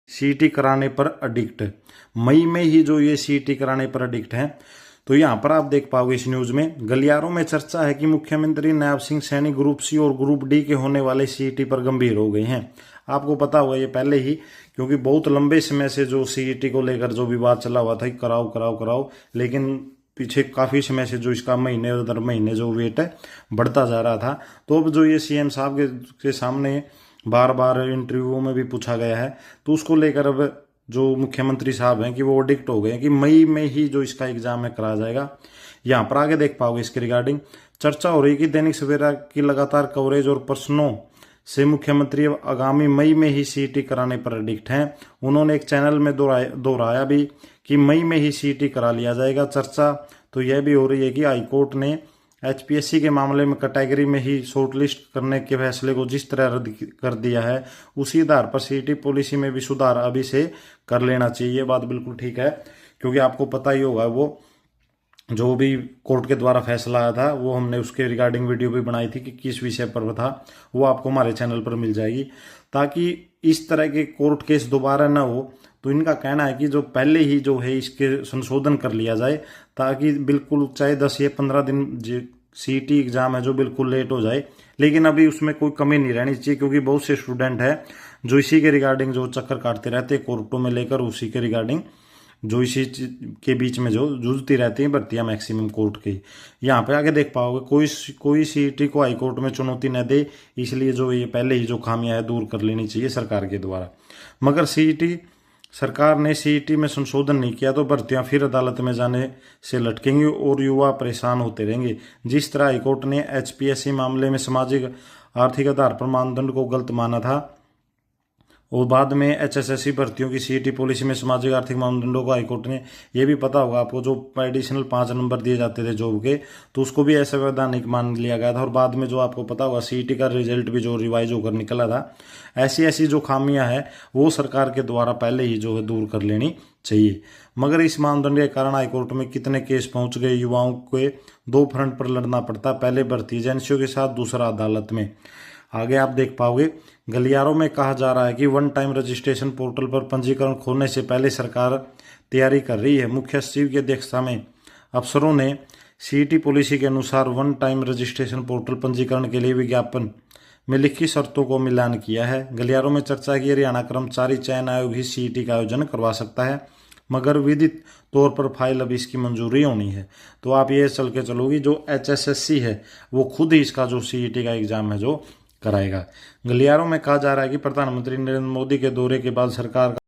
CET कराने पर addict. मई में ही जो ये सीईटी कराने पर एडिक्ट हैं। तो यहाँ पर आप देख पाओगे इस न्यूज में, गलियारों में चर्चा है कि मुख्यमंत्री नायब सिंह सैनी ग्रुप सी और ग्रुप डी के होने वाले सीईटी पर गंभीर हो गए हैं। आपको पता होगा ये पहले ही, क्योंकि बहुत लंबे समय से जो सीईटी को लेकर जो विवाद चला हुआ था कि कराओ कराओ कराओ, लेकिन पीछे काफी समय से जो इसका महीने दर महीने जो वेट है बढ़ता जा रहा था। तो अब जो ये सीएम साहब के सामने बार बार इंटरव्यू में भी पूछा गया है, तो उसको लेकर अब जो मुख्यमंत्री साहब हैं कि वो एडिक्ट हो गए हैं कि मई में ही जो इसका एग्जाम है कराया जाएगा। यहाँ पर आगे देख पाओगे इसके रिगार्डिंग चर्चा हो रही है कि दैनिक सवेरा की लगातार कवरेज और प्रश्नों से मुख्यमंत्री अब आगामी मई में ही सीईटी कराने पर एडिक्ट हैं। उन्होंने एक चैनल में दोहराया भी कि मई में ही सीईटी करा लिया जाएगा। चर्चा तो यह भी हो रही है कि हाईकोर्ट ने एचपीएससी के मामले में कैटेगरी में ही शॉर्टलिस्ट करने के फैसले को जिस तरह रद्द कर दिया है, उसी आधार पर सीईटी पॉलिसी में भी सुधार अभी से कर लेना चाहिए। ये बात बिल्कुल ठीक है, क्योंकि आपको पता ही होगा वो जो भी कोर्ट के द्वारा फैसला आया था वो हमने उसके रिगार्डिंग वीडियो भी बनाई थी कि किस विषय पर था, वो आपको हमारे चैनल पर मिल जाएगी। ताकि इस तरह के कोर्ट केस दोबारा ना हो, तो इनका कहना है कि जो पहले ही जो है इसके संशोधन कर लिया जाए, ताकि बिल्कुल चाहे 10 या 15 दिन सीईटी एग्जाम है जो बिल्कुल लेट हो जाए, लेकिन अभी उसमें कोई कमी नहीं रहनी चाहिए। क्योंकि बहुत से स्टूडेंट हैं जो इसी के रिगार्डिंग जो चक्कर काटते रहते हैं कोर्टों में लेकर, उसी के रिगार्डिंग जो इसी के बीच में जो जूझती रहती हैं भर्तियां मैक्सिमम कोर्ट की। यहाँ पे आगे देख पाओगे कोई सीईटी को हाईकोर्ट में चुनौती न दे, इसलिए जो ये पहले ही जो खामियां है दूर कर लेनी चाहिए सरकार के द्वारा। मगर सरकार ने सीईटी में संशोधन नहीं किया तो भर्तियां फिर अदालत में जाने से लटकेंगी और युवा परेशान होते रहेंगे। जिस तरह हाईकोर्ट ने एचपीएससी मामले में सामाजिक आर्थिक आधार पर मानदंड को गलत माना था और बाद में एचएसएससी भर्तियों की सीईटी पॉलिसी में सामाजिक आर्थिक मानदंडों को हाईकोर्ट ने, ये भी पता होगा आपको, जो एडिशनल 5 नंबर दिए जाते थे जॉब के, तो उसको भी असंवैधानिक मान लिया गया था। और बाद में जो आपको पता होगा सीईटी का रिजल्ट भी जो रिवाइज होकर निकला था। ऐसी जो खामियां हैं वो सरकार के द्वारा पहले ही जो है दूर कर लेनी चाहिए। मगर इस मानदंड के कारण हाईकोर्ट में कितने केस पहुंच गए, युवाओं को 2 फ्रंट पर लड़ना पड़ता, पहले भर्ती एजेंसियों के साथ, दूसरा अदालत में। आगे आप देख पाओगे गलियारों में कहा जा रहा है कि वन टाइम रजिस्ट्रेशन पोर्टल पर पंजीकरण खोलने से पहले सरकार तैयारी कर रही है। मुख्य सचिव की अध्यक्षता में अफसरों ने सीईटी पॉलिसी के अनुसार वन टाइम रजिस्ट्रेशन पोर्टल पंजीकरण के लिए विज्ञापन में लिखित शर्तों को मिलान किया है। गलियारों में चर्चा की हरियाणा कर्मचारी चयन आयोग ही सीईटी का आयोजन करवा सकता है, मगर विधिक तौर पर फाइल अभी इसकी मंजूरी होनी है। तो आप ये चल के चलोगी जो एचएसएससी है वो खुद ही इसका जो सीईटी का एग्जाम है जो कराएगा। गलियारों में कहा जा रहा है कि प्रधानमंत्री नरेंद्र मोदी के दौरे के बाद सरकार